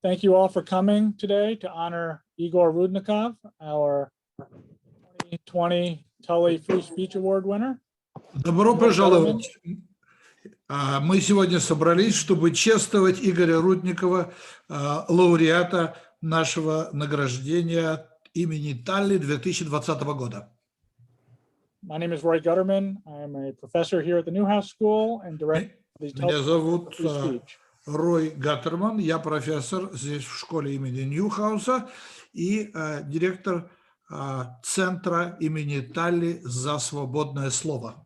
Thank you all for coming today to honor Igor Rudnikov, our 2020 Tully Free Speech Award winner. Добро пожаловать. Мы сегодня собрались, чтобы чествовать Игоря Рудникова, лауреата нашего награждения имени Талли 2020 года. My name is Roy Gutterman. I'm a professor here at the Newhouse School and director of the Меня зовут Free Speech. Рой Гаттерман, я профессор здесь в школе имени Ньюхауса и директор Центра имени Талли за свободное слово.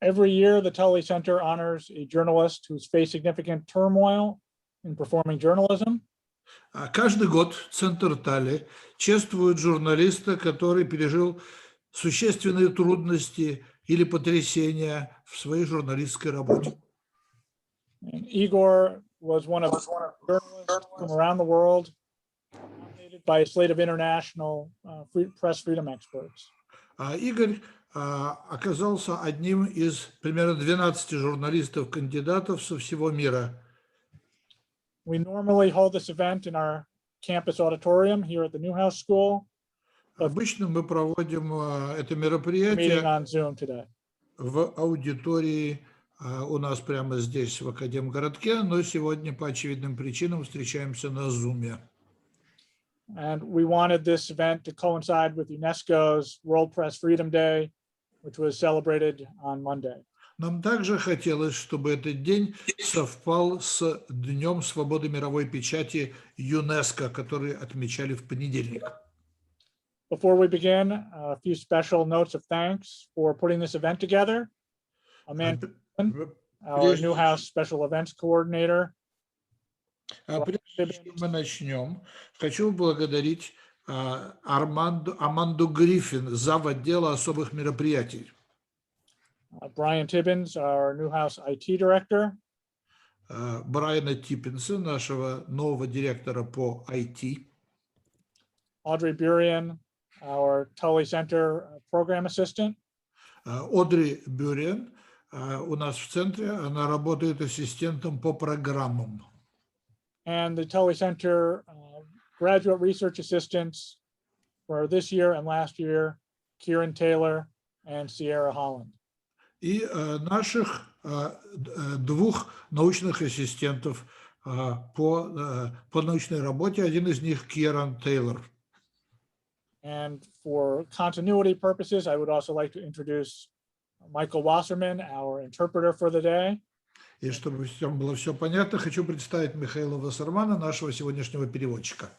Every year, the Tully Center honors a journalist who's faced significant turmoil in performing journalism. Каждый год Центр Талли чествует журналиста, который пережил существенные трудности или потрясения в своей журналистской работе. And Igor was one of journalists from around the world, nominated by a slate of international press freedom experts. Игорь оказался одним из примерно 12 журналистов-кандидатов со всего мира. We normally hold this event in our campus auditorium here at the Newhouse School. Обычно мы проводим это Meeting мероприятие on Zoom today. в аудитории у нас прямо здесь, в Академгородке, но сегодня по очевидным причинам встречаемся на Zoom. And we wanted this event to coincide with UNESCO's World Press Freedom Day, which was celebrated on Monday. Нам также хотелось, чтобы этот день совпал с Днем свободы мировой печати ЮНЕСКО, который отмечали в понедельник. Before we begin, a few special notes of thanks for putting this event together. Amanda, our Newhouse Special Events Coordinator. Прежде чем мы начнем, хочу поблагодарить Аманду Гриффин, зав. Отдела особых мероприятий. Brian Tibbins, our Newhouse IT Director. Брайана Типпинса, нашего нового директора по IT. Audrey Burian, our Tully Center Program Assistant. Одри Бюрен у нас в центре, она работает ассистентом по программам. And the Tully Center graduate research assistants for this year and last year, Kieran Taylor and Sierra Holland. И наших двух научных ассистентов по научной работе, один из них Киран Тейлор. And for continuity purposes, I would also like to introduce Michael Wasserman, our interpreter for the day. И чтобы всем было все понятно, хочу представить Михаила Вассермана, нашего сегодняшнего переводчика.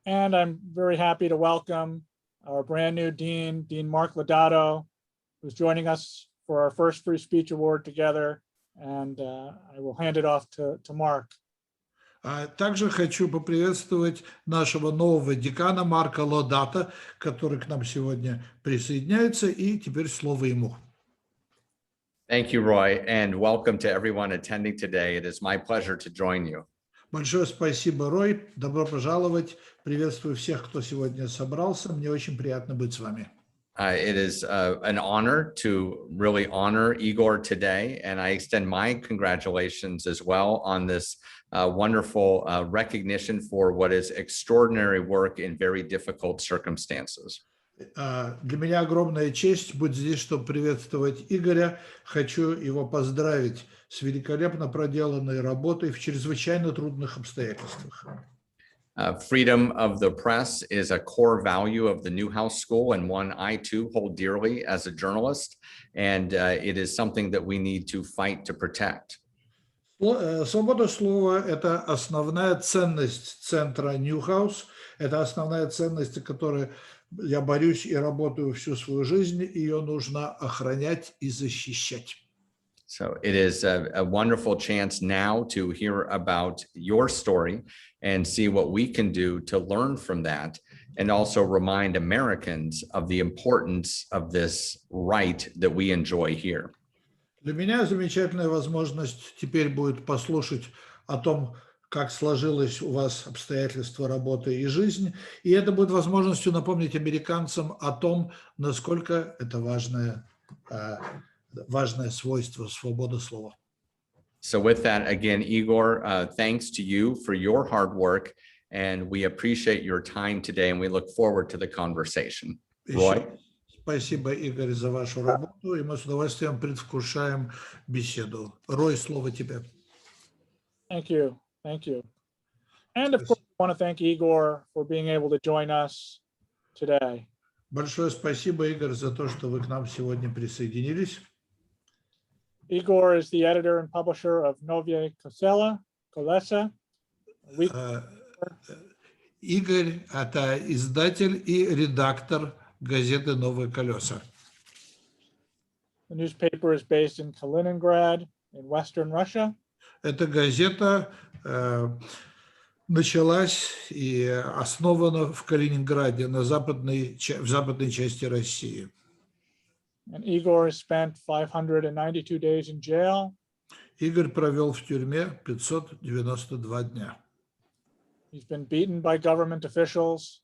And I'm very happy to welcome our brand new dean, Dean Mark Lodato, who's joining us for our first Free Speech Award together. And I will hand it off to Mark. Также хочу поприветствовать нашего нового декана Марка Лодата, который к нам сегодня присоединяется, и теперь слово ему. Thank you, Roy, and welcome to everyone attending today. It is my pleasure to join you. Большое спасибо, Рой. Добро пожаловать. Приветствую всех, кто сегодня собрался. Мне очень приятно быть с вами. It is an honor to really honor Igor today, and I extend my congratulations as well on this wonderful recognition for what is extraordinary work in very difficult circumstances. Для меня огромная честь быть здесь, чтобы приветствовать Игоря. Хочу его поздравить с великолепно проделанной работой в чрезвычайно трудных обстоятельствах. Freedom of the press is a core value of the Newhouse School and one I too hold dearly as a journalist, and it is something that we need to fight to protect. Свобода слова – это основная ценность центра Ньюхаус, это основная ценность, за которую я борюсь и работаю всю свою жизнь, ее нужно охранять и защищать. So it is a wonderful chance now to hear about your story and see what we can do to learn from that, and also remind Americans of the importance of this right that we enjoy here. Для меня замечательная возможность теперь будет послушать о том, как сложилось у вас обстоятельства работы и жизнь, и это будет возможностью напомнить американцам о том, насколько это важное свойство свободы слова. So with that, again, Igor, thanks to you for your hard work, and we appreciate your time today, and we look forward to the conversation. Roy? Еще спасибо, Игорь, за вашу работу, и мы с удовольствием предвкушаем беседу. Рой, слово тебе. Thank you. Thank you. And of course, I want to thank Igor for being able to join us today. Большое спасибо, Игорь, за то, что вы к нам сегодня присоединились. Igor is the editor and publisher of Novye Kolesa. Игорь – это издатель и редактор газеты «Новые колеса». The newspaper is based in Kaliningrad in Western Russia. Эта газета началась и основана в Калининграде, в западной части России. And Igor has spent 592 days in jail. Игорь провел в тюрьме 592 дня. He's been beaten by government officials.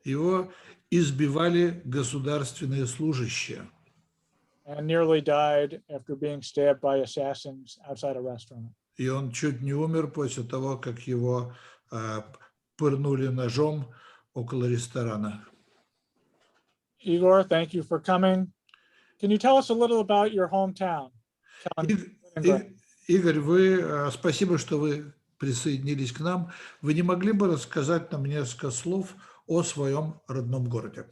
Его избивали государственные служащие. And nearly died after being stabbed by assassins outside a restaurant. И он чуть не умер после того, как его пырнули ножом около ресторана. Igor, thank you for coming. Can you tell us a little about your hometown? Игорь, спасибо, что вы присоединились к нам. Вы не могли бы рассказать нам несколько слов о своем родном городе?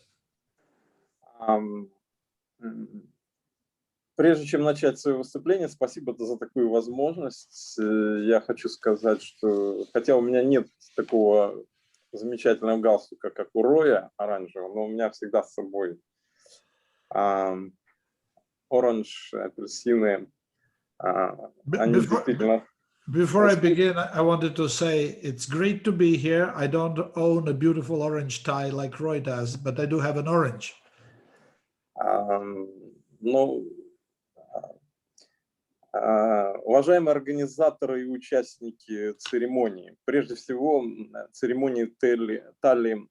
Прежде чем начать свое выступление, спасибо за такую возможность. Я хочу сказать, что хотя у меня нет такого замечательного галстука, как у Роя оранжевого, но у меня всегда с собой оранж, апельсины. Они действительно... Before I begin, I wanted to say it's great to be here. I don't own a beautiful orange tie like Roy does, but I do have an orange. Уважаемые организаторы и участники церемонии, прежде всего церемонии Tally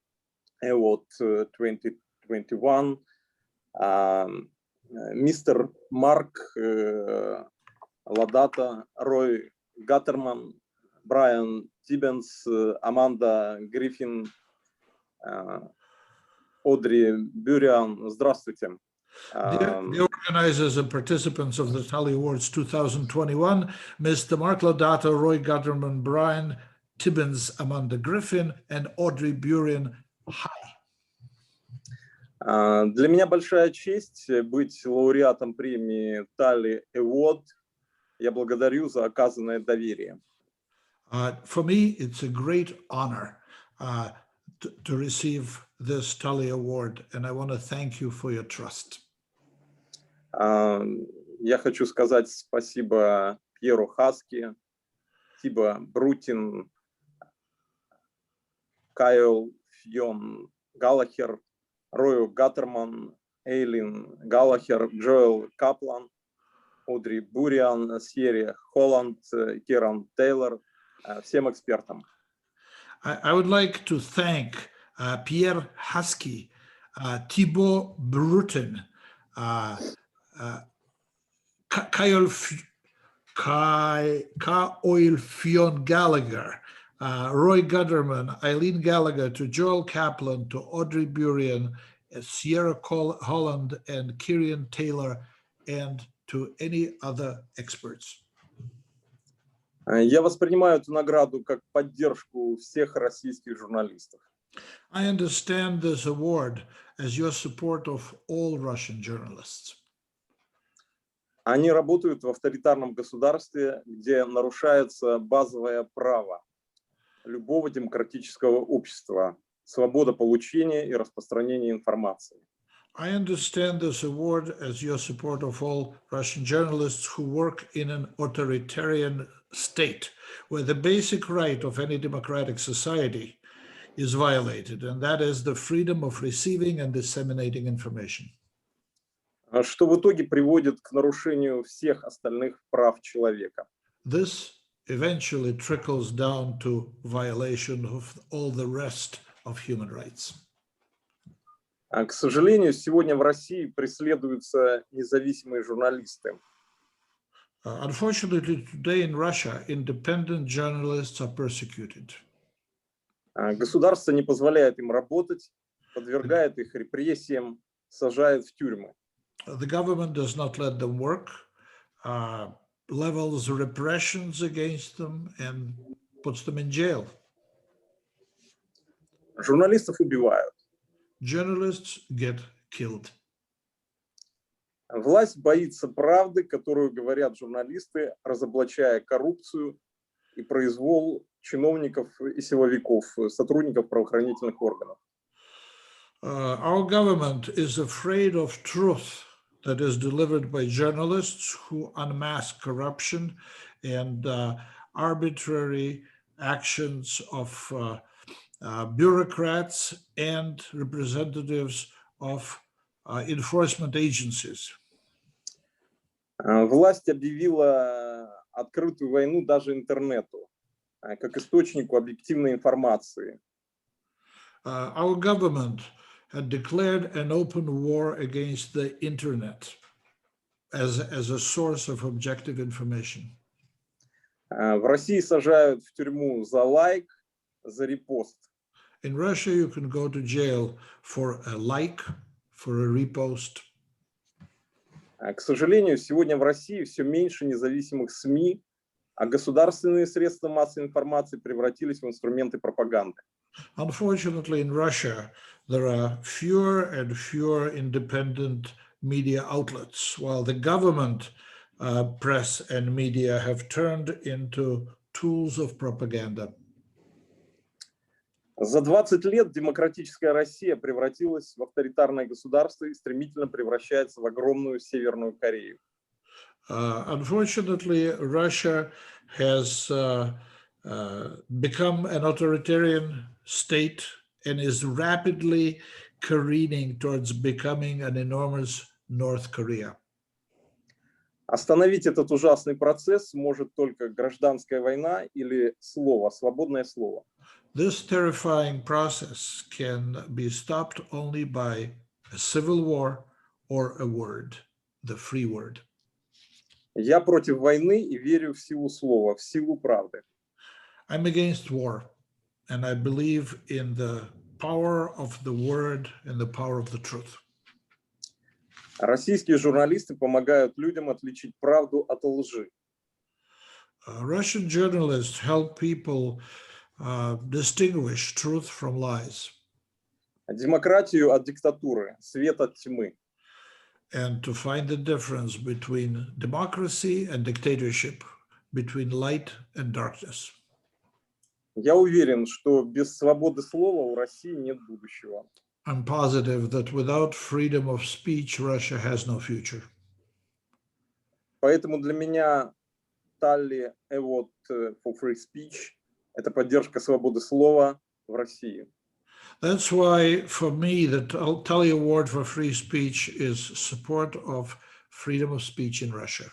Award 2021, мистер Марк Ладата, Рой Гаттерман, Брайан Тиббенс, Аманда Гриффин, Одри Бюриан. Здравствуйте. The organizers and participants of the Tally Awards 2021, Mr. Mark Laudato, Roy Gutterman, Brian Tibbins, Amanda Griffin, and Audrey Burian. Hi. Для меня большая честь быть лауреатом премии Tally Award. Я благодарю за оказанное доверие. For me, it's a great honor to receive this Tally Award, and I want to thank you for your trust. Я хочу сказать спасибо Пьеру Хаски, Тибо Брутин, Кайл Фьон Галлахер, Рою Гаттерман, Эйлин Галлахер, Джоэл Каплан, Одри Буриан, Сьерри Холланд, Киран Тейлор, всем экспертам. I would like to thank Pierre Husky, Thibaut Brutin, Kyle Fionn Gallagher, Roy Gutterman, Eileen Gallagher, to Joel Kaplan, to Audrey Burian, Sierra Holland, and Kirian Taylor, and to any other experts. Я воспринимаю эту награду как поддержку всех российских журналистов. I understand this award as your support of all Russian journalists. Они работают в авторитарном государстве, где нарушается базовое право любого демократического общества, свобода получения и распространения информации. I understand this award as your support of all Russian journalists who work in an authoritarian state, where the basic right of any democratic society is violated, and that is the freedom of receiving and disseminating information. Что в итоге приводит к нарушению всех остальных прав человека. This eventually trickles down to violation of all the rest of human rights. К сожалению, сегодня в России преследуются независимые журналисты. Unfortunately, today in Russia, independent journalists are persecuted. Государство не позволяет им работать, подвергает их репрессиям, сажает в тюрьмы. The government does not let them work, levels repressions against them, and puts them in jail. Журналистов убивают. Journalists get killed. Власть боится правды, которую говорят журналисты, разоблачая коррупцию и произвол чиновников и силовиков, сотрудников правоохранительных органов. Our government is afraid of truth that is delivered by journalists who unmask corruption and arbitrary actions of bureaucrats and representatives of enforcement agencies. Власть объявила открытую войну даже интернету, как источнику объективной информации. Our government had declared an open war against the internet as a source of objective information. В России сажают в тюрьму за лайк, за репост. In Russia, you can go to jail for a like, for a repost. К сожалению, сегодня в России все меньше независимых СМИ, а государственные средства массовой информации превратились в инструменты пропаганды. Unfortunately, in Russia, there are fewer and fewer independent media outlets, while the government press and media have turned into tools of propaganda. За 20 лет демократическая Россия превратилась в авторитарное государство и стремительно превращается в огромную Северную Корею. Unfortunately, Russia has become an authoritarian state and is rapidly careening towards becoming an enormous North Korea. Остановить этот ужасный процесс может только гражданская война или слово, свободное слово. This terrifying process can be stopped only by a civil war or a word, the free word. Я против войны и верю в силу слова, в силу правды. I'm against war, and I believe in the power of the word and the power of the truth. Российские журналисты помогают людям отличить правду от лжи. Russian journalists help people distinguish truth from lies. Демократию от диктатуры, свет от тьмы. And to find the difference between democracy and dictatorship, between light and darkness. Я уверен, что без свободы слова у России нет будущего. I'm positive that without freedom of speech, Russia has no future. Поэтому для меня Tally Award for Free Speech – это поддержка свободы слова в России. That's why, for me, the Tally Award for Free Speech is support of freedom of speech in Russia.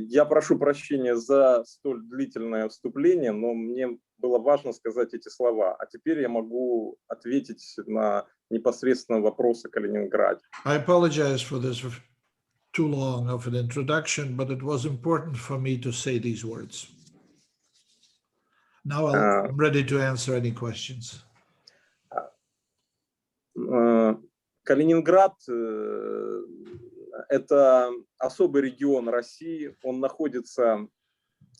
Я прошу прощения за столь длительное вступление, но мне было важно сказать эти слова. А теперь я могу ответить на непосредственно вопросы о Калининграде. I apologize for this too long of an introduction, but it was important for me to say these words. Now I'm ready to answer any questions. Калининград – это особый регион России. Он находится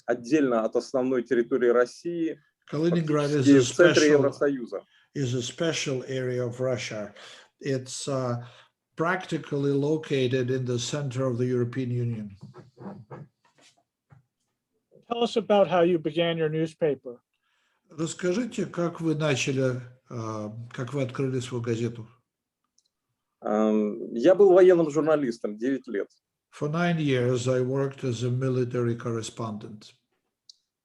отдельно от основной территории России, Kaliningrad в центре Евросоюза. is a special area of Russia. It's practically located in the center of the European Union. Tell us about how you began your newspaper. Расскажите, как вы начали, как вы открыли свою газету? Я был военным журналистом 9 лет. For 9 years, I worked as a military correspondent.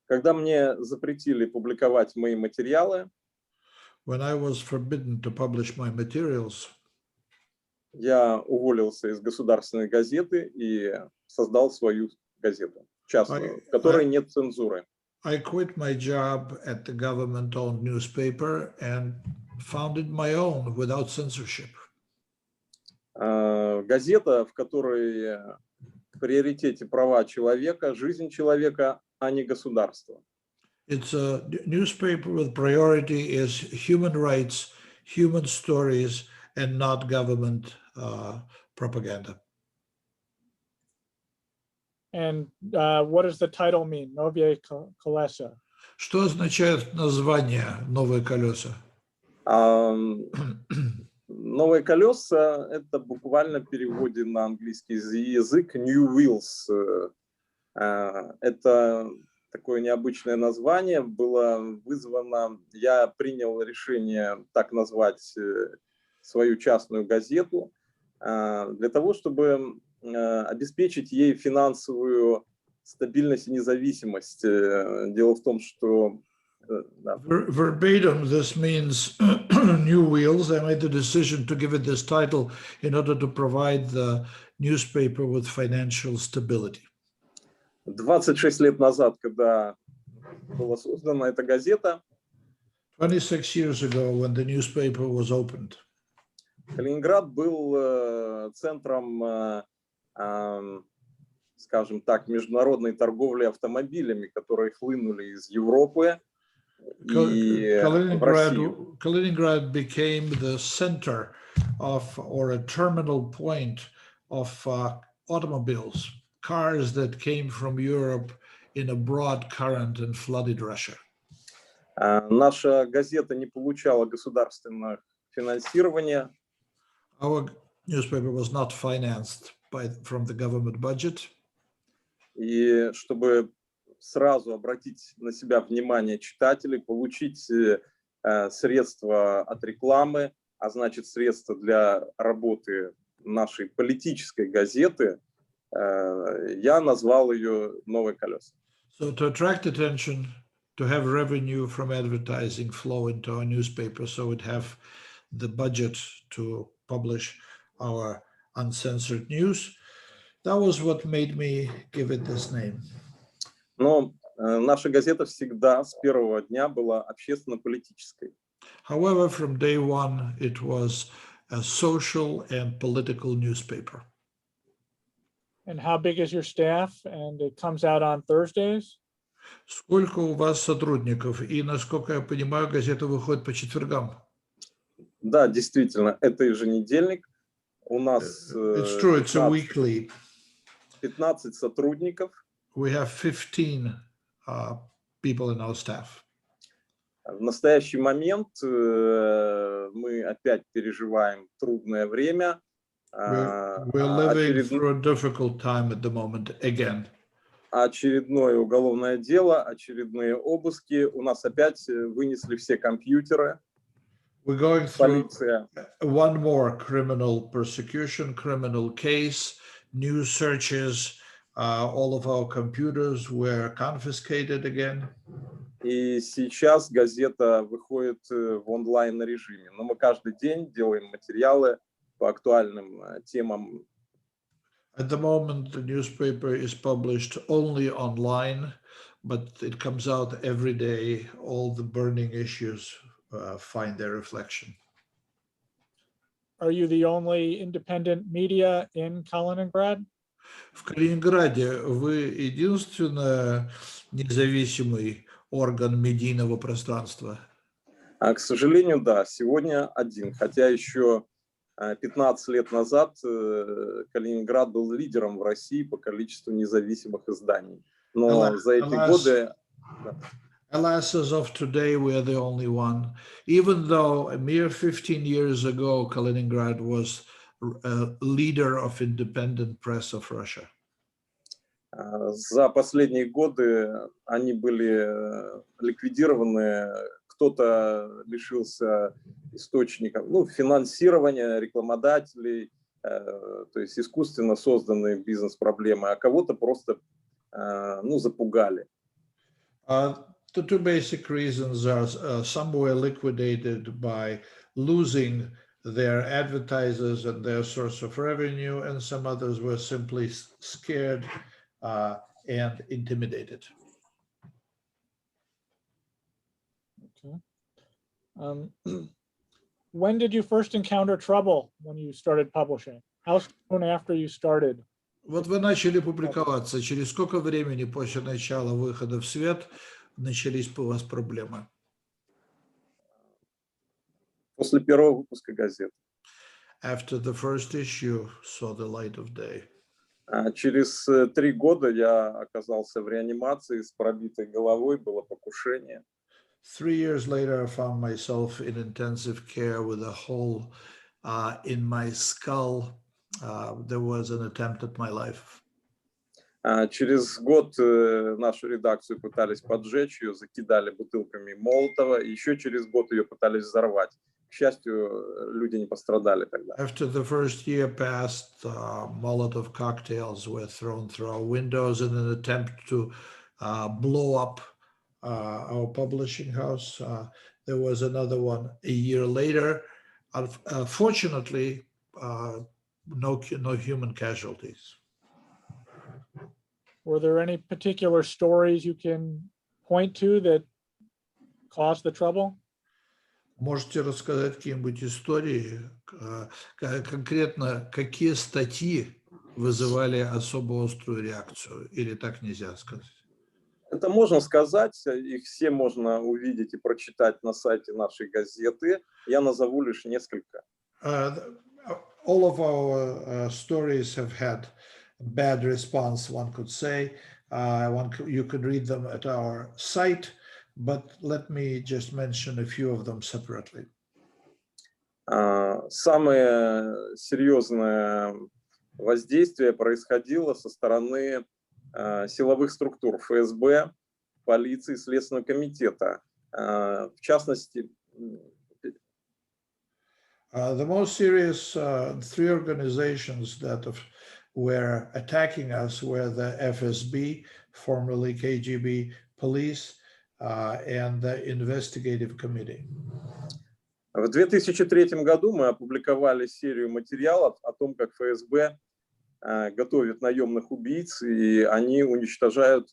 Когда мне запретили публиковать мои материалы, When I was forbidden to publish my materials, я уволился из государственной газеты и создал свою газету, частную, в которой нет цензуры. I quit my job at the government-owned newspaper and founded my own without censorship. Газета, в которой приоритете права человека, жизнь человека, а не государства. It's a newspaper with priority is human rights, human stories, and not government propaganda. And what does the title mean? Novye Kolesa. Что означает название «Новые колеса»? Новые колеса — это буквально в переводе на английский язык New Wheels. Это такое необычное название было вызвано, я принял решение так назвать свою частную газету для того, чтобы обеспечить ей финансовую стабильность и независимость. Дело в том, что Verbatim, this means new wheels. I made the decision to give it this title in order to provide the newspaper with financial stability. 26 лет назад, когда была создана эта газета, 26 years ago, when the newspaper was opened, Калининград был центром, скажем так, международной торговли автомобилями, которые хлынули из Европы и в Россию. Kaliningrad became the center of, or a terminal point of automobiles, cars that came from Europe in a broad current and flooded Russia. Наша газета не получала государственного финансирования. Our newspaper was not financed from the government budget. И чтобы сразу обратить на себя внимание читателей, получить средства от рекламы, а значит средства для работы нашей политической газеты, я назвал ее «Новые колеса». So to attract attention, to have revenue from advertising flow into our newspaper, so we'd have the budget to publish our uncensored news. That was what made me give it this name. Но наша газета всегда с первого дня была общественно-политической. However, from day one, it was a social and political newspaper. And how big is your staff? And it comes out on Thursdays? Сколько у вас сотрудников? И, насколько я понимаю, газета выходит по четвергам. Да, действительно, это еженедельник. У нас It's true, it's a weekly. 15 сотрудников. We have 15 people in our staff. В настоящий момент мы опять переживаем трудное время. We're living through a difficult time at the moment again. Очередное уголовное дело, очередные обыски. У нас опять вынесли все компьютеры. We're going through Полиция. one more criminal persecution, criminal case, new searches. All of our computers were confiscated again. И сейчас газета выходит в онлайн-режиме. Но мы каждый день делаем материалы по актуальным темам. At the moment, the newspaper is published only online, but it comes out every day. All the burning issues find their reflection. Are you the only independent media in Kaliningrad? В Калининграде вы единственный независимый орган медийного пространства? К сожалению, да, сегодня один. Хотя еще 15 лет назад Калининград был лидером в России по количеству независимых изданий. Но за эти годы... Alas, as of today, we are the only one. Even though a mere 15 years ago, Kaliningrad was a leader of independent press of Russia. За последние годы они были ликвидированы, кто-то лишился источников, финансирования, рекламодателей, то есть искусственно созданные бизнес-проблемы, а кого-то просто запугали. The two basic reasons are some were liquidated by losing their advertisers and their source of revenue, and some others were simply scared and intimidated. Okay. When did you first encounter trouble when you started publishing? How soon after you started? Вот вы начали публиковаться. Через сколько времени после начала выхода в свет начались у вас проблемы? После первого выпуска газеты. After the first issue saw the light of day. Через 3 года я оказался в реанимации с пробитой головой, было покушение. 3 years later, I found myself in intensive care with a hole in my skull. There was an attempt at my life. Через год нашу редакцию пытались поджечь, ее закидали бутылками Молотова, и еще через год ее пытались взорвать. К счастью, люди не пострадали тогда. After the first year passed, Molotov cocktails were thrown through our windows in an attempt to blow up our publishing house. There was another one a year later. Fortunately, no human casualties. Were there any particular stories you can point to that caused the trouble? Можете рассказать какие-нибудь истории, конкретно какие статьи вызывали особо острую реакцию, или так нельзя сказать? Это можно сказать, их все можно увидеть и прочитать на сайте нашей газеты. Я назову лишь несколько. All of our stories have had bad response, one could say. You could read them at our site, but let me just mention a few of them separately. Самое серьезное воздействие происходило со стороны силовых структур ФСБ, полиции, Следственного комитета. В частности, the most serious 3 organizations that were attacking us were the FSB, formerly KGB, police, and the investigative committee. В 2003 году мы опубликовали серию материалов о том, как ФСБ готовит наемных убийц, и они уничтожают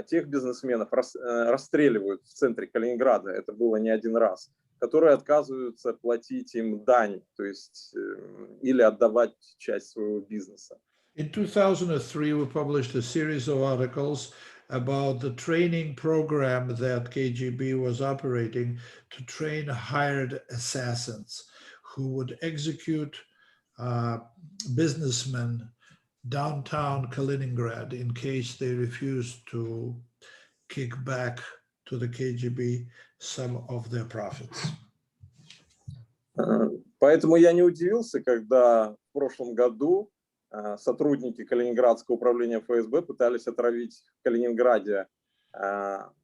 тех бизнесменов, расстреливают в центре Калининграда, это было не один раз, которые отказываются платить им дань, то есть или отдавать часть своего бизнеса. In 2003, we published a series of articles about the training program that KGB was operating to train hired assassins who would execute businessmen downtown Kaliningrad in case they refused to kick back to the KGB some of their profits. Поэтому я не удивился, когда в прошлом году сотрудники Калининградского управления ФСБ пытались отравить в Калининграде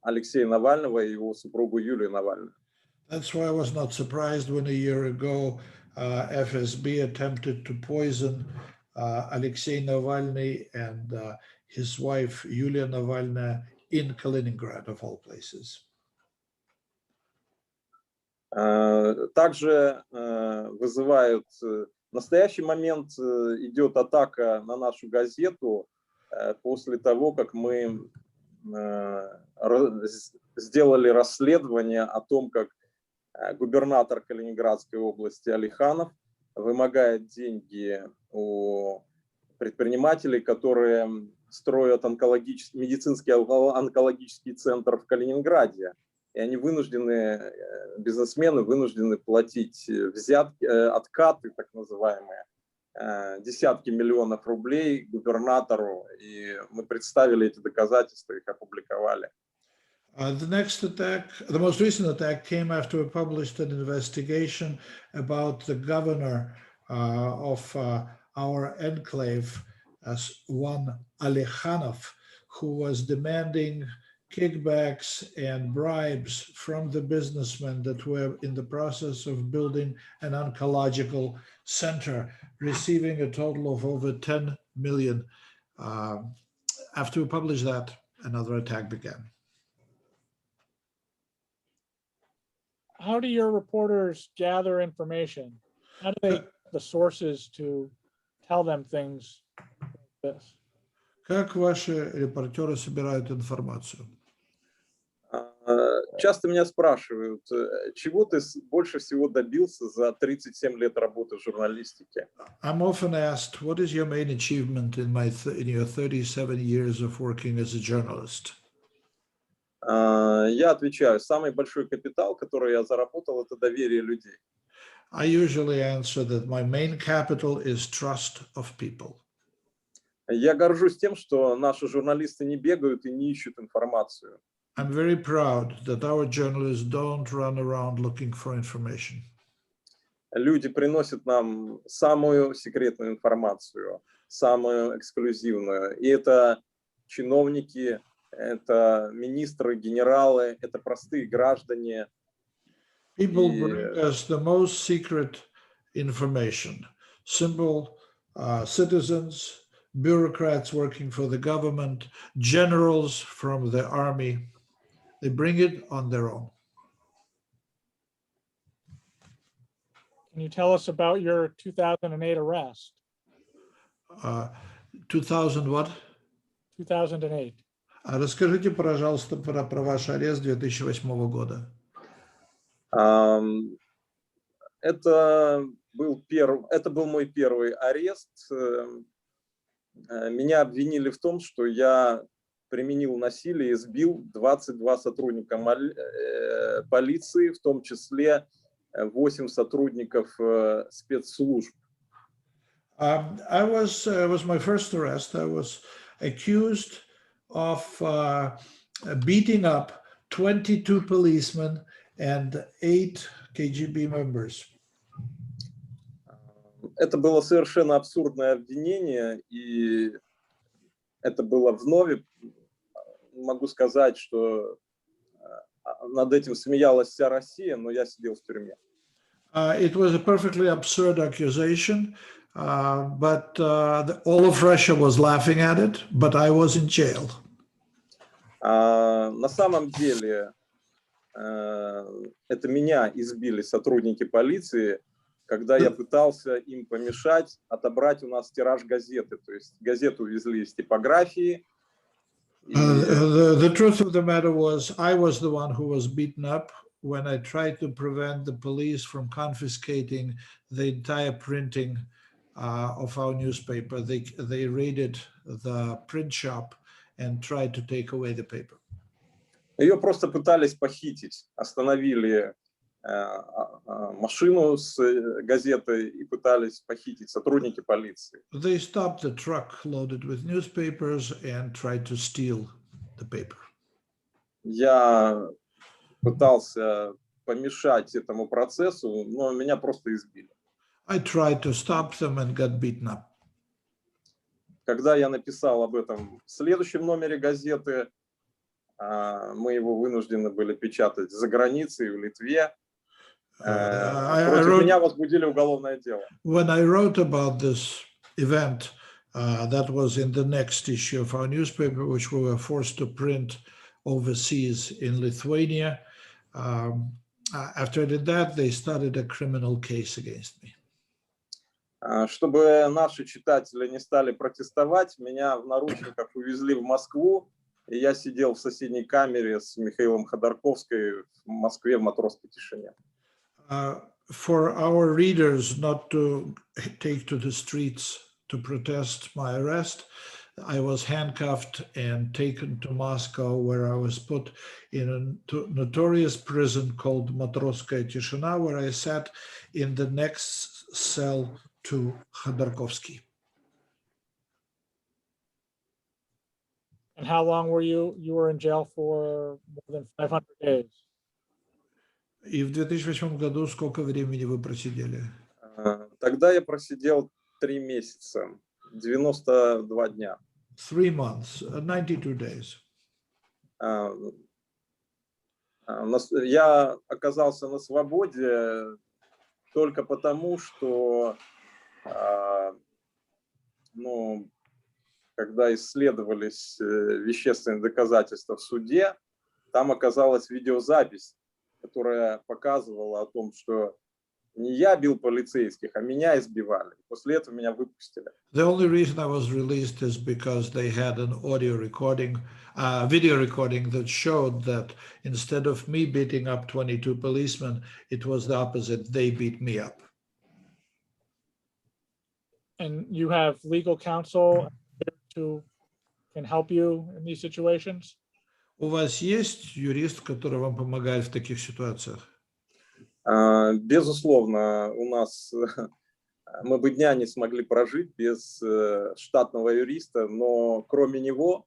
Алексея Навального и его супругу Юлию Навальную. That's why I was not surprised when a year ago FSB attempted to poison Alexei Navalny and his wife Yulia Navalny in Kaliningrad, of all places. Также вызывают... В настоящий момент идет атака на нашу газету после того, как мы сделали расследование о том, как губернатор Калининградской области Алиханов вымогает деньги у предпринимателей, которые строят медицинский онкологический центр в Калининграде. И они вынуждены, бизнесмены вынуждены платить взятки, откаты, так называемые, десятки миллионов рублей губернатору. И мы представили эти доказательства, их опубликовали. The next attack, the most recent attack came after we published an investigation about the governor of our enclave, one Alekhanov, who was demanding kickbacks and bribes from the businessmen that were in the process of building an oncological center, receiving a total of over 10 million. After we published that, another attack began. How do your reporters gather information? How do they the sources to tell them things like this? Как ваши репортеры собирают информацию? Часто меня спрашивают, чего ты больше всего добился за 37 лет работы в журналистике? I'm often asked, what is your main achievement in your 37 years of working as a journalist? Я отвечаю, самый большой капитал, который я заработал, это доверие людей. I usually answer that my main capital is trust of people. Я горжусь тем, что наши журналисты не бегают и не ищут информацию. I'm very proud that our journalists don't run around looking for information. Люди приносят нам самую секретную информацию, самую эксклюзивную. И это чиновники, это министры, генералы, это простые граждане. People И- bring us the most secret information. Simple citizens, bureaucrats working for the government, generals from the army. They bring it on their own. Can you tell us about your 2008 arrest? 2000 what? 2008. Расскажите, пожалуйста, про ваш арест 2008 года. Это был мой первый арест. Меня обвинили в том, что я применил насилие и сбил 22 сотрудника полиции, в том числе 8 сотрудников спецслужб. It was my first arrest. I was accused of beating up 22 policemen and 8 KGB members. Это было совершенно абсурдное обвинение, и это было вновь, могу сказать, что над этим смеялась вся Россия, но я сидел в тюрьме. It was a perfectly absurd accusation, but all of Russia was laughing at it, but I was in jail. На самом деле это меня избили сотрудники полиции, когда я пытался им помешать отобрать у нас тираж газеты. То есть газету увезли из типографии. The truth of the matter was, I was the one who was beaten up when I tried to prevent the police from confiscating the entire printing of our newspaper. They raided the print shop and tried to take away the paper. Ее просто пытались похитить. Остановили машину с газетой и пытались похитить сотрудники полиции. They stopped the truck loaded with newspapers and tried to steal the paper. Я пытался помешать этому процессу, но меня просто избили. I tried to stop them and got beaten up. Когда я написал об этом в следующем номере газеты, мы его вынуждены были печатать за границей, в Литве. Против меня возбудили уголовное дело. When I wrote about this event, that was in the next issue of our newspaper, which we were forced to print overseas in Lithuania. After I did that, they started a criminal case against me. Чтобы наши читатели не стали протестовать, меня в наручниках увезли в Москву, и я сидел в соседней камере с Михаилом Ходорковской в Москве в матросской тишине. For our readers not to take to the streets to protest my arrest, I was handcuffed and taken to Moscow, where I was put in a notorious prison called Matroskaya Tishina, where I sat in the next cell to Khodorkovsky. And how long were you were in jail for more than 500 days? И в 2008 году сколько времени вы просидели? Тогда я просидел 3 месяца, 92 дня. 3 months, 92 days. Я оказался на свободе только потому, что когда исследовались вещественные доказательства в суде, там оказалась видеозапись, которая показывала о том, что не я бил полицейских, а меня избивали. После этого меня выпустили. The only reason I was released is because they had an audio recording, video recording that showed that instead of me beating up 22 policemen, it was the opposite. They beat me up. And you have legal counsel who can help you in these situations? У вас есть юрист, который вам помогает в таких ситуациях? Безусловно, у нас мы бы дня не смогли прожить без штатного юриста, но кроме него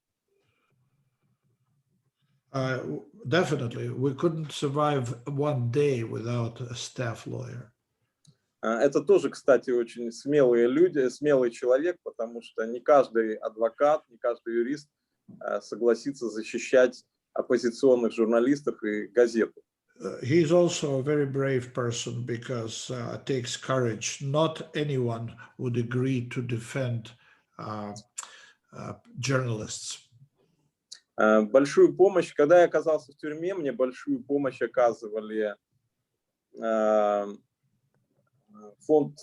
Definitely, we couldn't survive one day without a staff lawyer. это тоже, кстати, очень смелые люди, смелый человек, потому что не каждый адвокат, не каждый юрист согласится защищать оппозиционных журналистов и газеты. He's also a very brave person because it takes courage. Not anyone would agree to defend journalists. Большую помощь, когда я оказался в тюрьме, мне большую помощь оказывали фонд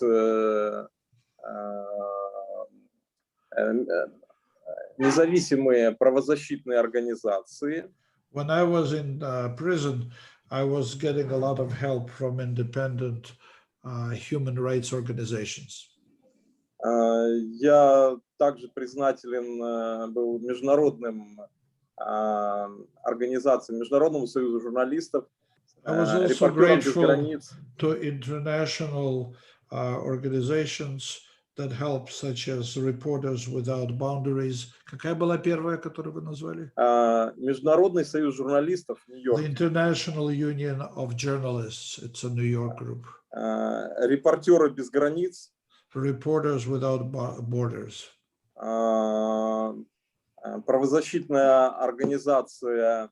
независимые правозащитные организации. When I was in prison, I was getting a lot of help from independent human rights organizations. Я также признателен был международным организациям, Международному союзу журналистов, I was also Репортерам без grateful границ. to international organizations that help, such as Reporters Without Boundaries. Какая была первая, которую вы назвали? Международный союз журналистов The Нью-Йорк. International Union of Journalists. It's a New York group. Репортеры без границ. Reporters Without Borders. Правозащитная организация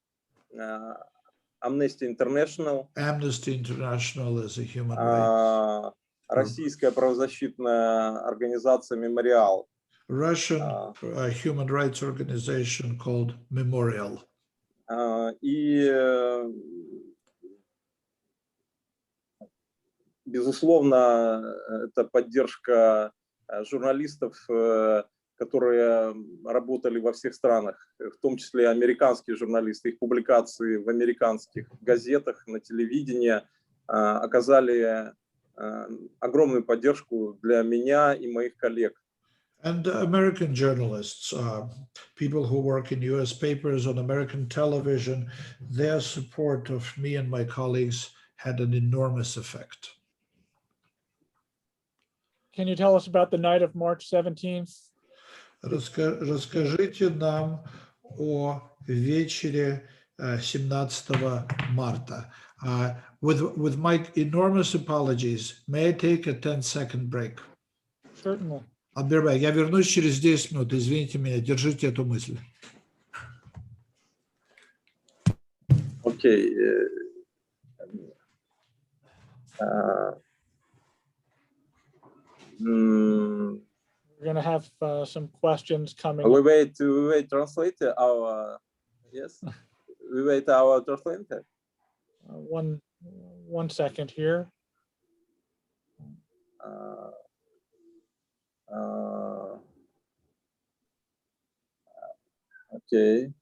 Amnesty International. Amnesty International is a human rights. Российская правозащитная организация Мемориал. Russian human rights organization called Memorial. И, безусловно, это поддержка журналистов, которые работали во всех странах, в том числе американские журналисты. Их публикации в американских газетах, на телевидении оказали огромную поддержку для меня и моих коллег. And American journalists, people who work in US papers, on American television, their support of me and my colleagues had an enormous effect. Can you tell us about the night of March 17th? Расскажите нам о вечере 17 марта. With my enormous apologies, may I take a 10-second break? Certainly. Албербай, я вернусь через 10 минут. Извините меня, держите эту мысль. Окей. We're going to have some questions coming. We wait, translator. Our yes, we wait our translator. One second here. Okay.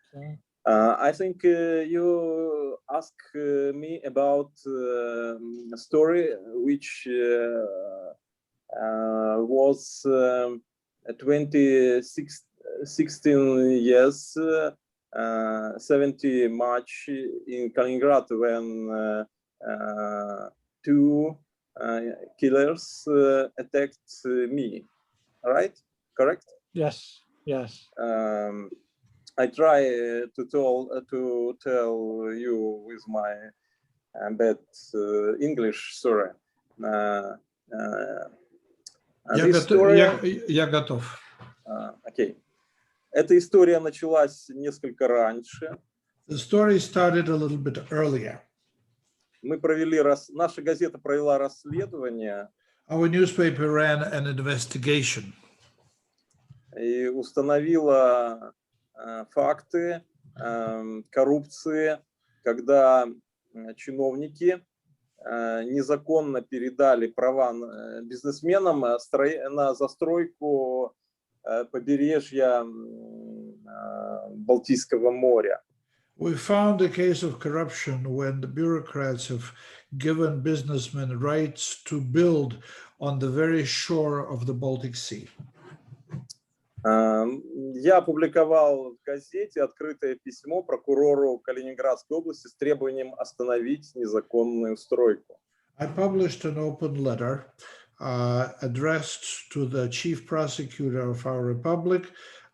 Okay. I think you asked me about a story which was 16 years, 70 March in Kaliningrad when two killers attacked me. Right? Correct? Yes. Yes. I try to tell you with my bad English, sorry. Я готов. Окей. Эта история началась несколько раньше. The story started a little bit earlier. Мы провели наша газета провела расследование. Our newspaper ran an investigation. И установила факты коррупции, когда чиновники незаконно передали права бизнесменам на застройку побережья Балтийского моря. We found a case of corruption when the bureaucrats have given businessmen rights to build on the very shore of the Baltic Sea. Я опубликовал в газете открытое письмо прокурору Калининградской области с требованием остановить незаконную стройку. I published an open letter addressed to the chief prosecutor of our republic,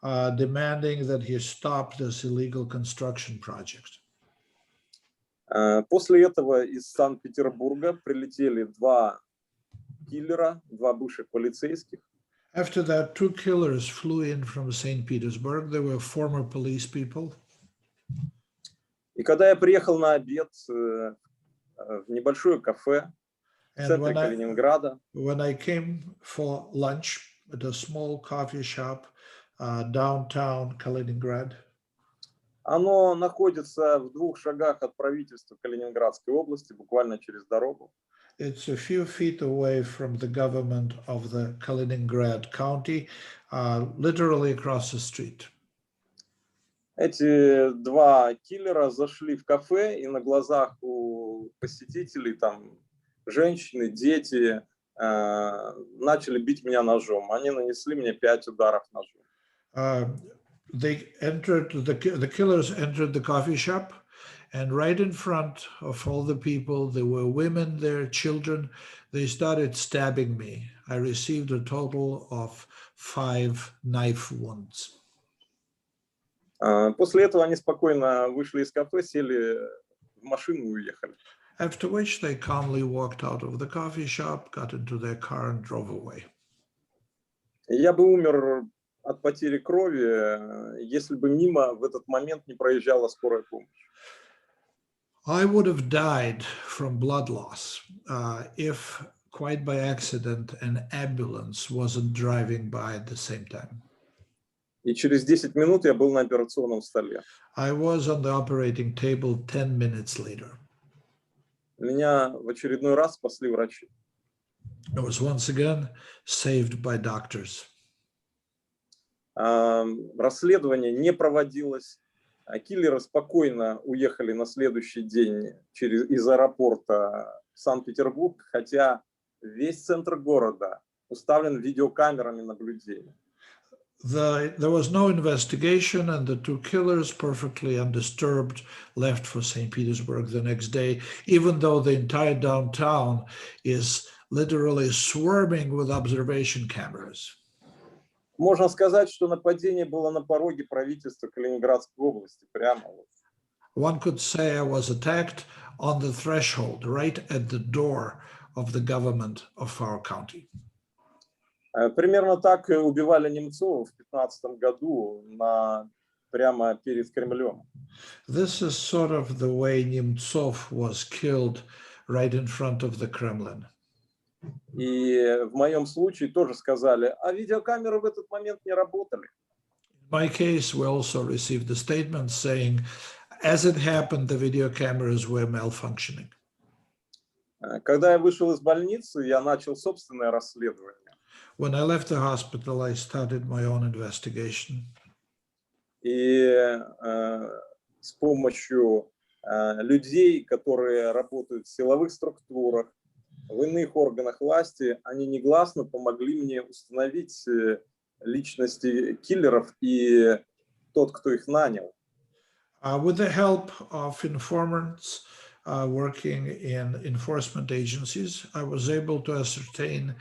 demanding that he stop this illegal construction project. После этого из Санкт-Петербурга прилетели два киллера, два бывших полицейских. After that, 2 killers flew in from St. Petersburg. They were former police people. И когда я приехал на обед в небольшое кафе в And центре Калининграда, when I came for lunch at a small coffee shop downtown Kaliningrad, оно находится в 2 шагах от правительства Калининградской области, буквально через дорогу. it's a few feet away from the government of the Kaliningrad County, literally across the street. Эти два киллера зашли в кафе, и на глазах у посетителей, там, женщины, дети, начали бить меня ножом. Они нанесли мне 5 ударов ножом. The killers entered the coffee shop, and right in front of all the people, there were women there, children. They started stabbing me. I received a total of 5 knife wounds. После этого они спокойно вышли из кафе, сели в машину и уехали. After which they calmly walked out of the coffee shop, got into their car and drove away. Я бы умер от потери крови, если бы мимо в этот момент не проезжала скорая помощь. I would have died from blood loss if, quite by accident, an ambulance wasn't driving by at the same time. И через 10 минут я был на операционном столе. I was on the operating table 10 minutes later. Меня в очередной раз спасли врачи. I was once again saved by doctors. Расследование не проводилось. Киллеры спокойно уехали на следующий день из аэропорта в Санкт-Петербург, хотя весь центр города уставлен видеокамерами наблюдения. There was no investigation, and the 2 killers, perfectly undisturbed, left for St. Petersburg the next day, even though the entire downtown is literally swarming with observation cameras. Можно сказать, что нападение было на пороге правительства Калининградской области, прямо вот. One could say I was attacked on the threshold, right at the door of the government of our county. Примерно так убивали Немцова в 2015 году прямо перед Кремлем. This is sort of the way Nemtsov was killed, right in front of the Kremlin. И в моем случае тоже сказали, а видеокамеры в этот момент не работали. In my case, we also received a statement saying, as it happened, the video cameras were malfunctioning. Когда я вышел из больницы, я начал собственное расследование. When I left the hospital, I started my own investigation. И с помощью людей, которые работают в силовых структурах, в иных органах власти, они негласно помогли мне установить личности киллеров и тот, кто их нанял. With the help of informants working in enforcement agencies, I was able to ascertain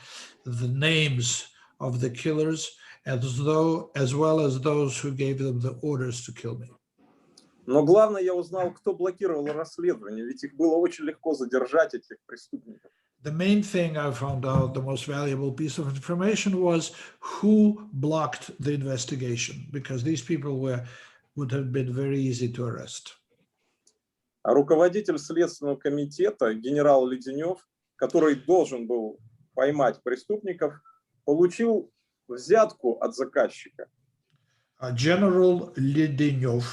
the names of the killers as well as those who gave them the orders to kill me. Но главное, я узнал, кто блокировал расследование, ведь их было очень легко задержать, этих преступников. The main thing I found out, the most valuable piece of information, was who blocked the investigation, because these people would have been very easy to arrest. А руководитель Следственного комитета, генерал Леденев, который должен был поймать преступников, получил взятку от заказчика. General Ledenyov,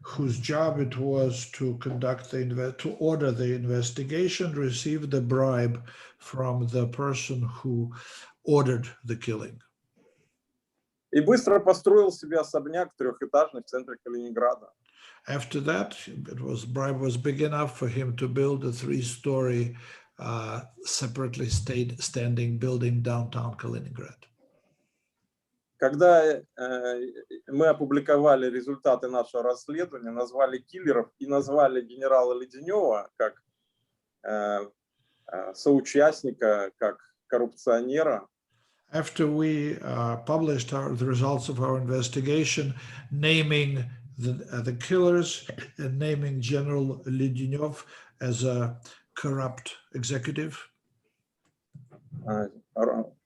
whose job it was to to order the investigation, received the bribe from the person who ordered the killing. И быстро построил себе особняк трехэтажный в центре Калининграда. After that, bribe was big enough for him to build a 3-story separately standing building downtown Kaliningrad. Когда мы опубликовали результаты нашего расследования, назвали киллеров и назвали генерала Леденева как соучастника, как коррупционера, After we published the results of our investigation, naming the killers and naming General Ledenyov as a corrupt executive,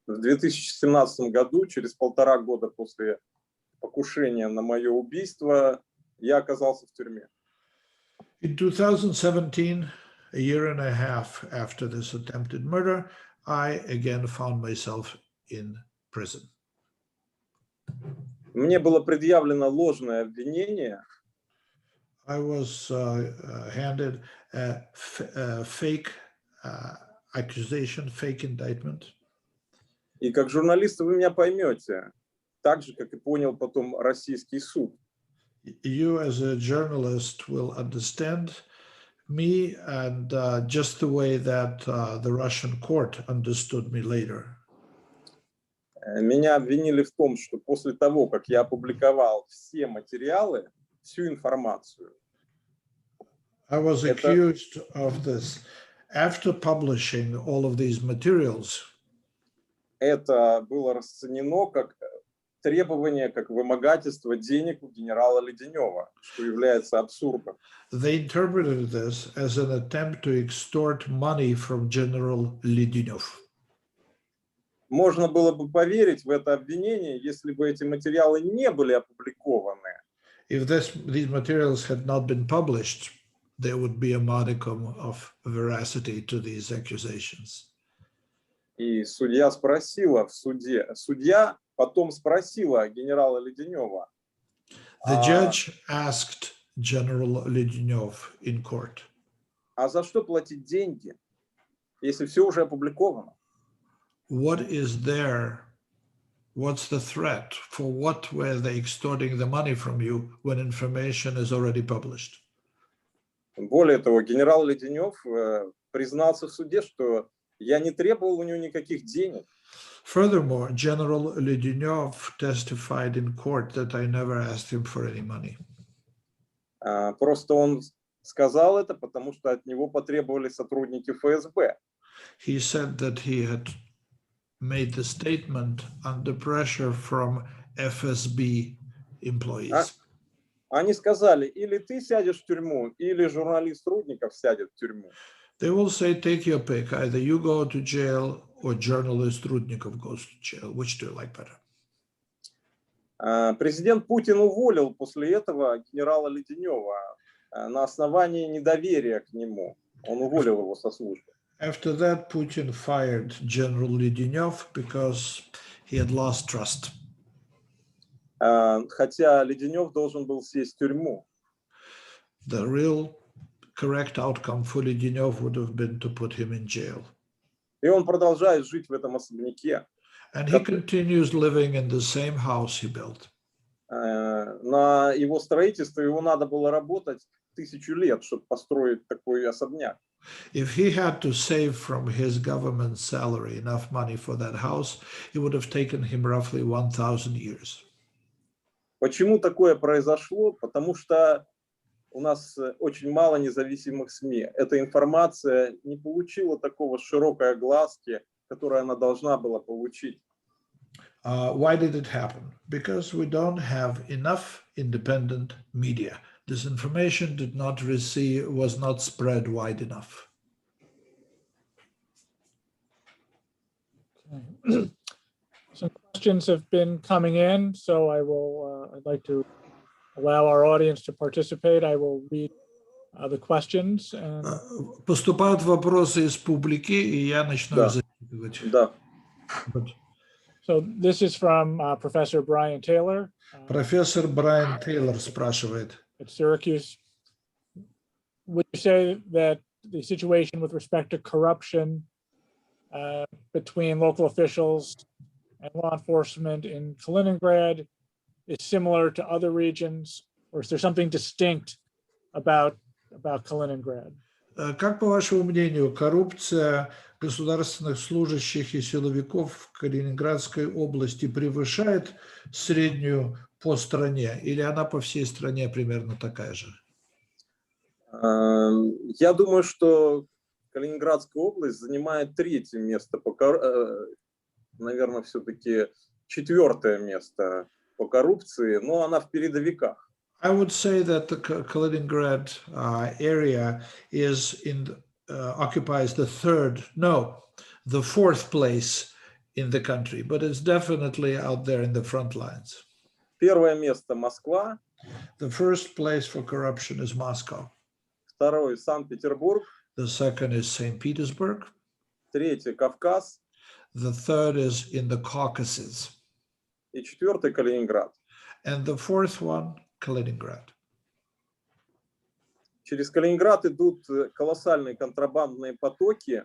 в 2017 году, через 1,5 года после покушения на мое убийство, я оказался в тюрьме. in 2017, a year and a half after this attempted murder, I again found myself in prison. Мне было предъявлено ложное обвинение. I was handed a fake accusation, fake indictment. И как журналист вы меня поймете, так же, как и понял потом российский суд. You as a journalist will understand me, and just the way that the Russian court understood me later. Меня обвинили в том, что после того, как я опубликовал все материалы, всю информацию. I was accused of this. After publishing all of these materials, это было расценено как требование, как вымогательство денег у генерала Леденева, что является абсурдом. they interpreted this as an attempt to extort money from General Ledenyov. Можно было бы поверить в это обвинение, если бы эти материалы не были опубликованы. If these materials had not been published, there would be a modicum of veracity to these accusations. И судья спросила в суде, судья потом спросила генерала Леденева. The judge asked General Ledenyov in court, А за что платить деньги, если все уже опубликовано? what is there? What's the threat? For what were they extorting the money from you when information is already published? Более того, генерал Леденев признался в суде, что я не требовал у него никаких денег. Furthermore, General Ledenyov testified in court that I never asked him for any money. Просто он сказал это, потому что от него потребовали сотрудники ФСБ. He said that he had made the statement under pressure from FSB employees. Они сказали, или ты сядешь в тюрьму, или журналист Рудников сядет в тюрьму. They will say, take your pick. Either you go to jail or journalist Rudnikov goes to jail. Which do you like better? Президент Путин уволил после этого генерала Леденева на основании недоверия к нему. Он уволил его со службы. After that, Putin fired General Ledenyov because he had lost trust. Хотя Леденев должен был сесть в тюрьму. The real correct outcome for Ledenyov would have been to put him in jail. И он продолжает жить в этом особняке. And he continues living in the same house he built. На его строительство его надо было работать 1000 лет, чтобы построить такой особняк. If he had to save from his government salary enough money for that house, it would have taken him roughly 1000 years. Почему такое произошло? Потому что у нас очень мало независимых СМИ. Эта информация не получила такого широкой огласки, которую она должна была получить. Why did it happen? Because we don't have enough independent media. This information was not spread wide enough. Okay. Some questions have been coming in, so I'd like to allow our audience to participate. I will read the questions. And... Поступают вопросы из публики, и я начну их зачитывать. Да. So this is from Professor Brian Taylor. Профессор Брайан Тейлор спрашивает. at Syracuse. Would you say that the situation with respect to corruption between local officials and law enforcement in Kaliningrad is similar to other regions, or is there something distinct about Kaliningrad? Как, по вашему мнению, коррупция государственных служащих и силовиков в Калининградской области превышает среднюю по стране, или она по всей стране примерно такая же? Я думаю, что Калининградская область занимает третье место, наверное, все-таки четвертое место по коррупции, но она в передовиках. I would say that the Kaliningrad area is occupies the fourth place in the country, but it's definitely out there in the front lines. Первое место Москва. The first place for corruption is Moscow. Второй Санкт-Петербург. The second is St. Petersburg. Третий Кавказ. The third is in the Caucasus. И четвертый Калининград. And the fourth one, Kaliningrad. Через Калининград идут колоссальные контрабандные потоки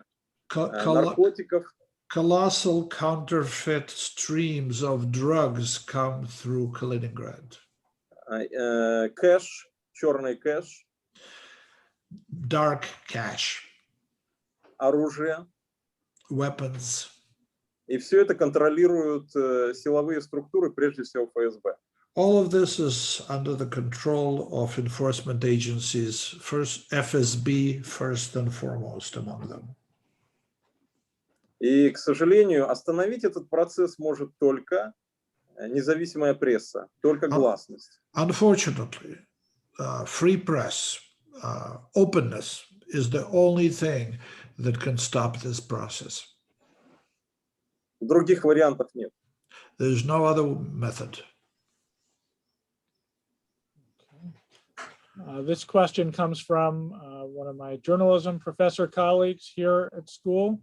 наркотиков. Colossal counterfeit streams of drugs come through Kaliningrad. Кэш, черный кэш. Dark cash. Оружие. Weapons. И все это контролируют силовые структуры, прежде всего ФСБ. All of this is under the control of enforcement agencies, first FSB, first and foremost among them. И, к сожалению, остановить этот процесс может только независимая пресса, только гласность. Unfortunately, free press, openness is the only thing that can stop this process. Других вариантов нет. There is no other method. This question comes from one of my journalism professor colleagues here at school.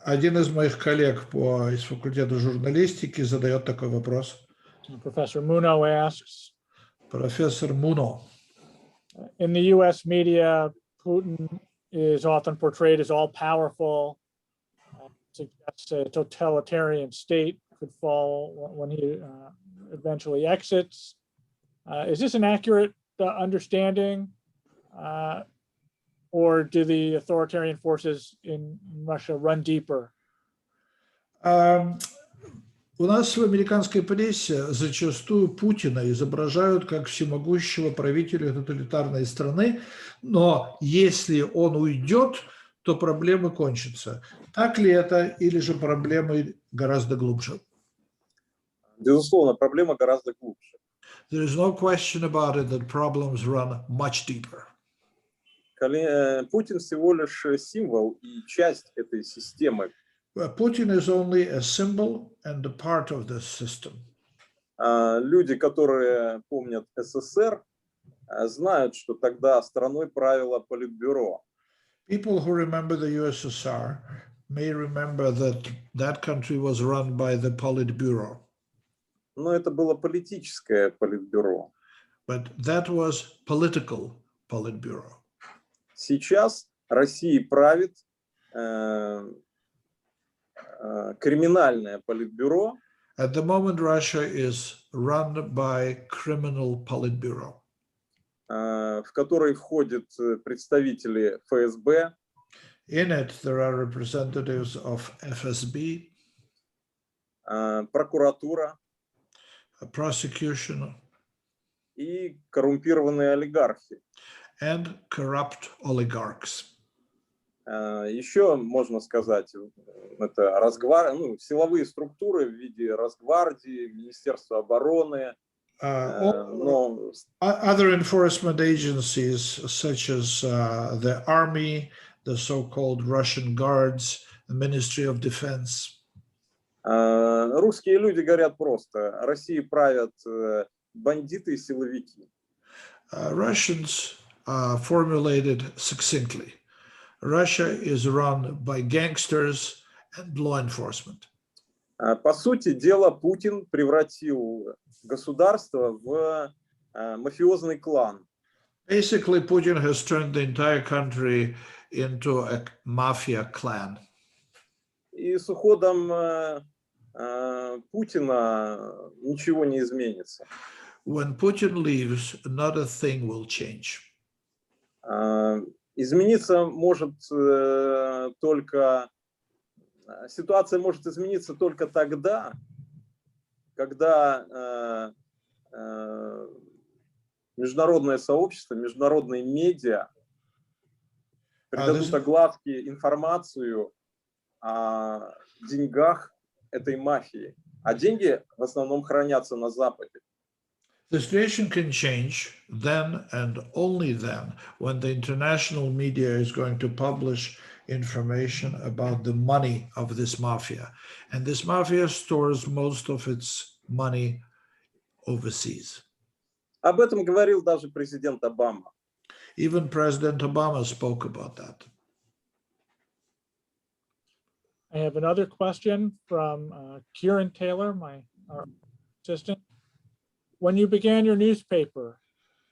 Один из моих коллег из факультета журналистики задает такой вопрос. Professor Muno asks, Профессор Муно. in the US media, Putin is often portrayed as all-powerful, suggests a totalitarian state could fall when he eventually exits. Is this an accurate understanding, or do the authoritarian forces in Russia run deeper? У нас в американской прессе зачастую Путина изображают как всемогущего правителя тоталитарной страны, но если он уйдет, то проблемы кончатся. Так ли это, или же проблемы гораздо глубже? Безусловно, проблема гораздо глубже. There is no question about it that problems run much deeper. Путин всего лишь символ и часть этой системы. Putin is only a symbol and a part of this system. Люди, которые помнят СССР, знают, что тогда страной правило Политбюро. People who remember the USSR may remember that that country was run by the Politburo. Но это было политическое Политбюро. But that was political Politburo. Сейчас Россией правит криминальное Политбюро. At the moment, Russia is run by criminal Politburo. В которой входят представители ФСБ. In it, there are representatives of FSB, прокуратура prosecution, и коррумпированные олигархи. and corrupt oligarchs. Еще можно сказать, это силовые структуры в виде Росгвардии, Министерства обороны. Other enforcement agencies, such as the army, the so-called Russian guards, the Ministry of Defense. Русские люди говорят просто: Россией правят бандиты и силовики. Russians formulated succinctly. Russia is run by gangsters and law enforcement. По сути дела, Путин превратил государство в мафиозный клан. Basically, Putin has turned the entire country into a mafia clan. И с уходом Путина ничего не изменится. When Putin leaves, not a thing will change. Измениться может только... Ситуация может измениться только тогда, когда международное сообщество, международные медиа придадут огласке информацию о деньгах этой мафии. А деньги в основном хранятся на Западе. The situation can change then and only then when the international media is going to publish information about the money of this mafia. And this mafia stores most of its money overseas. Об этом говорил даже президент Обама. Even President Obama spoke about that. I have another question from Kieran Taylor, our assistant. When you began your newspaper,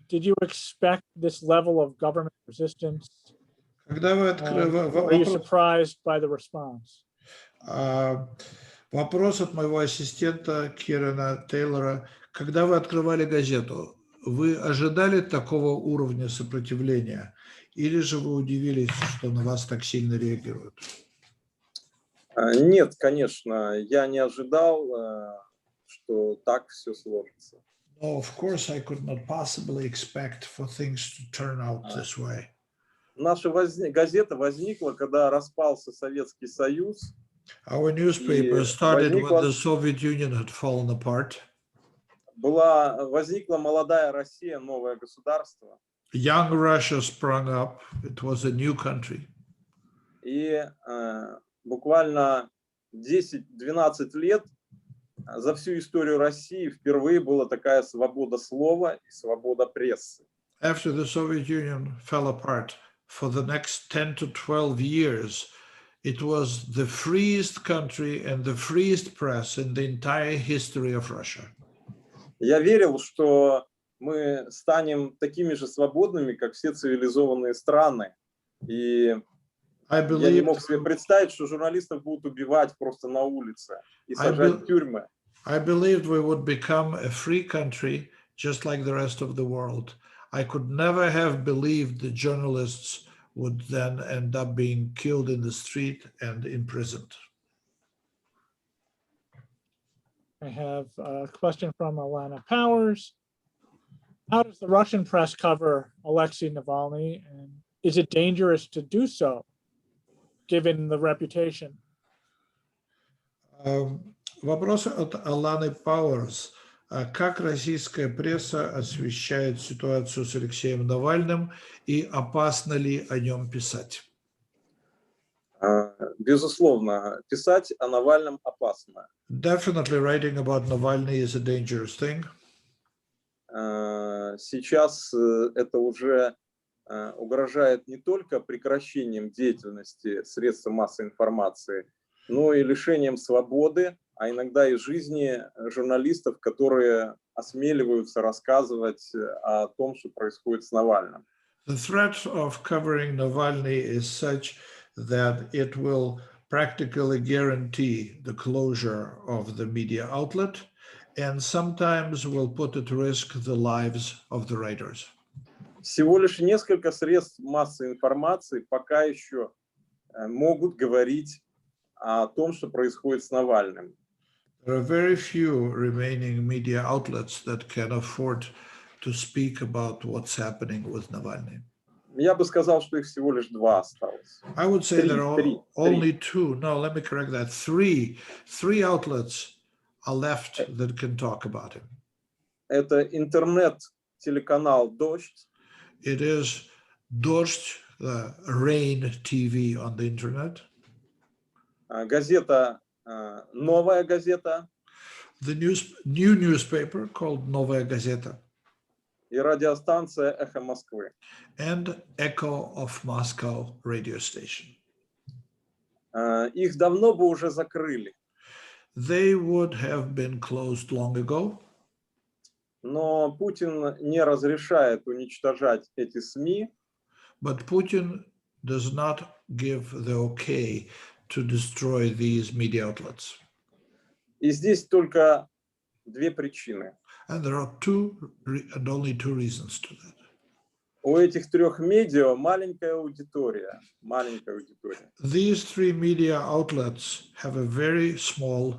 did you expect this level of government resistance? Когда вы Were you surprised by the response? Вопрос от моего ассистента Кирана Тейлора. Когда вы открывали газету, вы ожидали такого уровня сопротивления? Или же вы удивились, что на вас так сильно реагируют? Нет, конечно, я не ожидал, что так все сложится. No, of course, I could not possibly expect for things to turn out this way. Наша газета возникла, когда распался Советский Союз. Our newspaper started when the Soviet Union had fallen apart. Возникла молодая Россия, новое государство. Young Russia sprung up. It was a new country. И буквально 10-12 лет за всю историю России впервые была такая свобода слова и свобода прессы. After the Soviet Union fell apart, for the next 10 to 12 years, it was the freest country and the freest press in the entire history of Russia. Я верил, что мы станем такими же свободными, как все цивилизованные страны. И я не мог себе представить, что журналистов будут убивать просто на улице и сажать в тюрьмы. I believed we would become a free country, just like the rest of the world. I could never have believed the journalists would then end up being killed in the street and imprisoned. I have a question from Alana Powers. How does the Russian press cover Alexei Navalny? And is it dangerous to do so, given the reputation? Вопрос от Аланы Пауэрс. Как российская пресса освещает ситуацию с Алексеем Навальным и опасно ли о нем писать? Безусловно, писать о Навальном опасно. Definitely writing about Navalny is a dangerous thing. Сейчас это уже угрожает не только прекращением деятельности средств массовой информации, но и лишением свободы, а иногда и жизни журналистов, которые осмеливаются рассказывать о том, что происходит с Навальным. The threat of covering Navalny is such that it will practically guarantee the closure of the media outlet and sometimes will put at risk the lives of the writers. Всего лишь несколько средств массовой информации пока еще могут говорить о том, что происходит с Навальным. There are very few remaining media outlets that can afford to speak about what's happening with Navalny. Я бы сказал, что их всего лишь два осталось. I would say there are only two. No, let me correct that. Three outlets are left that can talk about him. Это интернет-телеканал «Дождь». It is Дождь, the Rain TV on the internet. Газета «Новая газета». The new newspaper called Новая газета. И радиостанция «Эхо Москвы». And Echo of Moscow radio station. Их давно бы уже закрыли. They would have been closed long ago. Но Путин не разрешает уничтожать эти СМИ, But Putin does not give the okay to destroy these media outlets. и здесь только две причины. And there are only two reasons to that. У этих трех медиа маленькая аудитория, маленькая аудитория. These three media outlets have a very small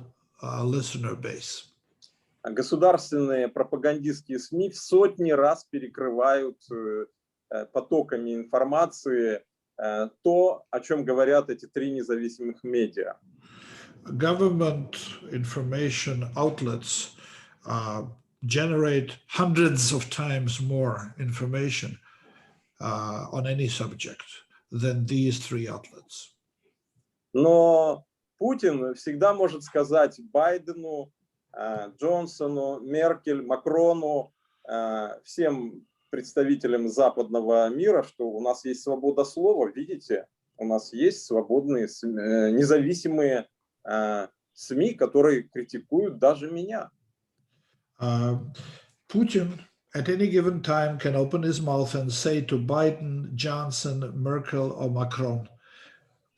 listener base. Государственные пропагандистские СМИ в сотни раз перекрывают потоками информации то, о чем говорят эти три независимых медиа. Government information outlets generate hundreds of times more information on any subject than these three outlets. Но Путин всегда может сказать Байдену, Джонсону, Меркель, Макрону, всем представителям западного мира, что у нас есть свобода слова, видите, у нас есть свободные, независимые СМИ, которые критикуют даже меня. Putin at any given time can open his mouth and say to Biden, Johnson, Merkel, or Macron,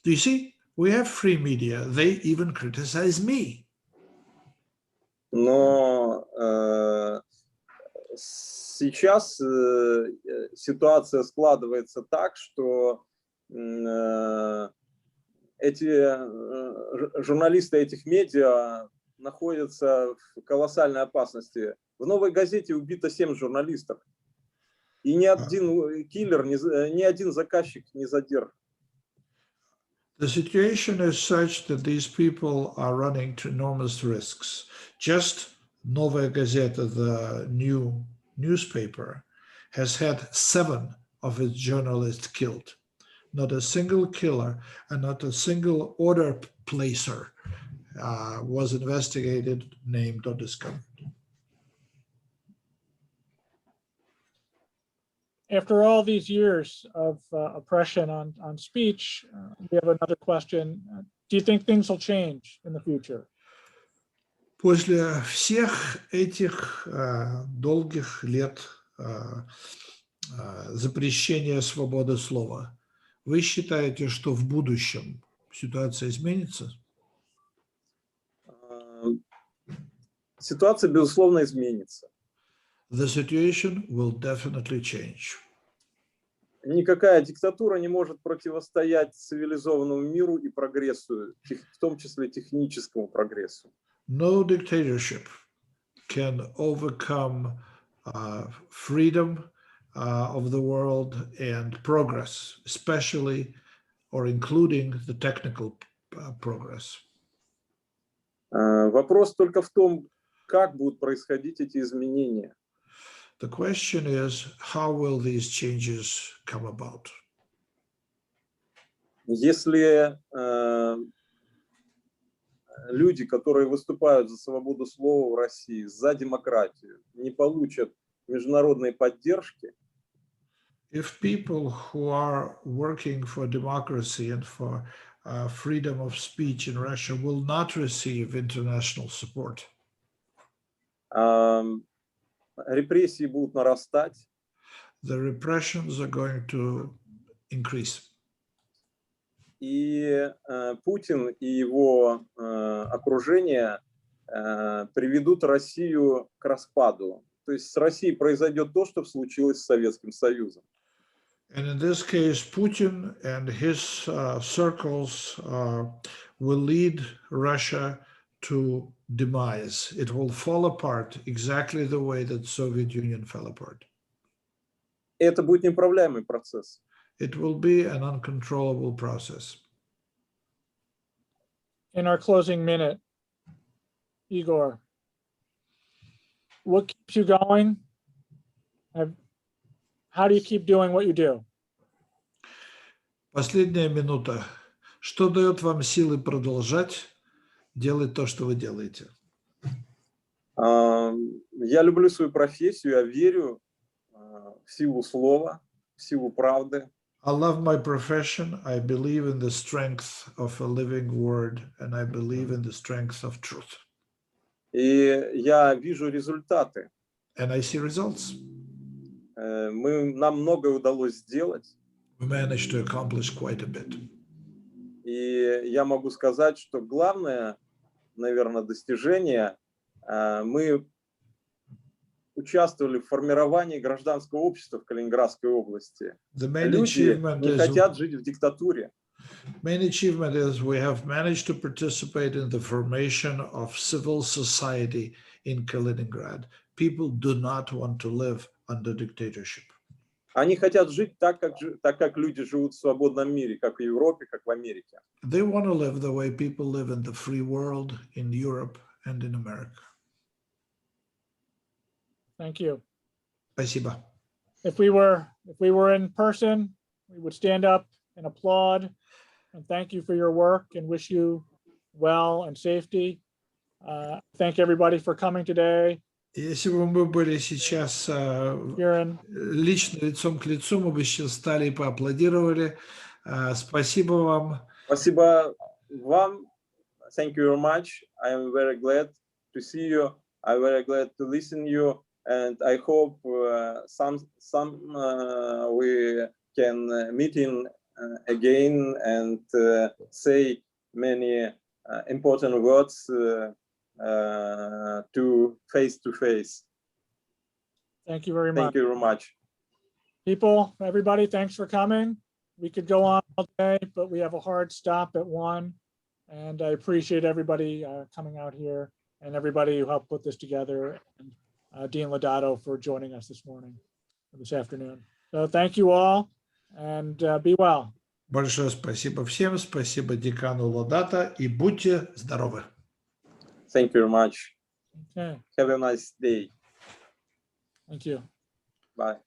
"Do you see, we have free media. They even criticize me." Но сейчас ситуация складывается так, что эти журналисты этих медиа находятся в колоссальной опасности. В «Новой газете» убито 7 журналистов. И ни один киллер, ни один заказчик не задержан. The situation is such that these people are running to enormous risks. Just Novaya Gazeta, the new newspaper, has had 7 of its journalists killed. Not a single killer and not a single order placer was investigated, named, or discovered. After all these years of oppression on speech, we have another question. Do you think things will change in the future? После всех этих долгих лет запрещения свободы слова, вы считаете, что в будущем ситуация изменится? Ситуация, безусловно, изменится. The situation will definitely change. Никакая диктатура не может противостоять цивилизованному миру и прогрессу, в том числе техническому прогрессу. No dictatorship can overcome freedom of the world and progress, especially or including the technical progress. Вопрос только в том, как будут происходить эти изменения. The question is, how will these changes come about? Если люди, которые выступают за свободу слова в России, за демократию, не получат международной поддержки, If people who are working for democracy and for freedom of speech in Russia will not receive international support, репрессии будут нарастать, the repressions are going to increase. и Путин и его окружение приведут Россию к распаду. То есть с Россией произойдет то, что случилось с Советским Союзом. And in this case, Putin and his circles will lead Russia to demise. It will fall apart exactly the way that Soviet Union fell apart. Это будет неуправляемый процесс. It will be an uncontrollable process. In our closing minute, Igor, what keeps you going? How do you keep doing what you do? Последняя минута. Что дает вам силы продолжать делать то, что вы делаете? Я люблю свою профессию, я верю в силу слова, в силу правды. I love my profession. I believe in the strength of a living word, and I believe in the strength of truth. И я вижу результаты. and I see results. Нам многое удалось сделать. We managed to accomplish quite a bit. И я могу сказать, что главное, наверное, достижение, мы участвовали в формировании гражданского общества в Калининградской области. The main Люди achievement не хотят жить в диктатуре. is we have managed to participate in the formation of civil society in Kaliningrad. People do not want to live under dictatorship. Они хотят жить так, как люди живут в свободном мире, как в Европе, как в Америке. They want to live the way people live in the free world, in Europe and in America. Thank you. Спасибо. If we were in person, we would stand up and applaud and thank you for your work and wish you well and safety. Thank everybody for coming today. Если бы мы были сейчас Kieran, лично, лицом к лицу, мы бы сейчас встали и поаплодировали. Спасибо вам. Спасибо вам. Thank you very much. I am very glad to see you. I'm very glad to listen you, and I hope some we can meet in again and say many important words to face. thank you very much. Thank you very much. People, everybody, thanks for coming. We could go on all day, but we have a hard stop at 1. And I appreciate everybody coming out here and everybody who helped put this together. And Dean Lodato for joining us this morning, this afternoon. So thank you all and be well. Большое спасибо всем. Спасибо декану Лодато и будьте здоровы. Thank you very much. Okay, Have a nice day. thank you. Bye.